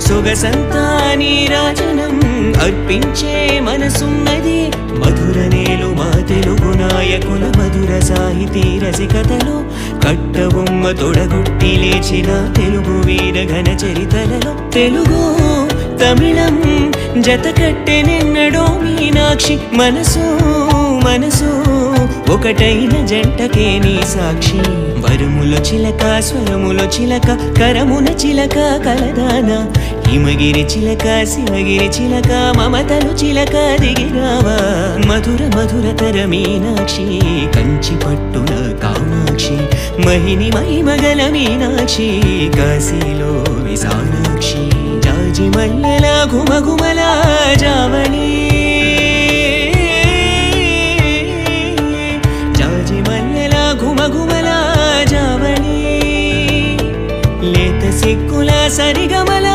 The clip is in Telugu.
సొగసంతా నీరాజనం అర్పించే మనసున్నది మధుర నేలు మా తెలుగు నాయకుల మధుర సాహితీ రసికతలో కట్టబొమ్మ తొడగొట్టి లేచిన తెలుగు వీర ఘన చరితలలో తెలుగు తమిళం జత కట్టెనెన్నడో మీనాక్షి మనసు మనసు ఒకటైన జంటకే నీ సాక్షి వరములో చిలక స్వరములో చిలక కరమున చిలక కలదాన హిమగిరి చిలక శివగిరి చిలక మమతలు చిలక దిగిరావా మధుర మధురతర మీనాక్షి కంచి పట్టున కామాక్షి మహిని మహిమగల మీనాక్షి కాశీలో విశాలాక్షి జాజి మల్లెల ఘుమఘుమల జావళి జాజి మల్లెల ఘుమఘుమల జావళి లేత సిక్కుల సరిగమ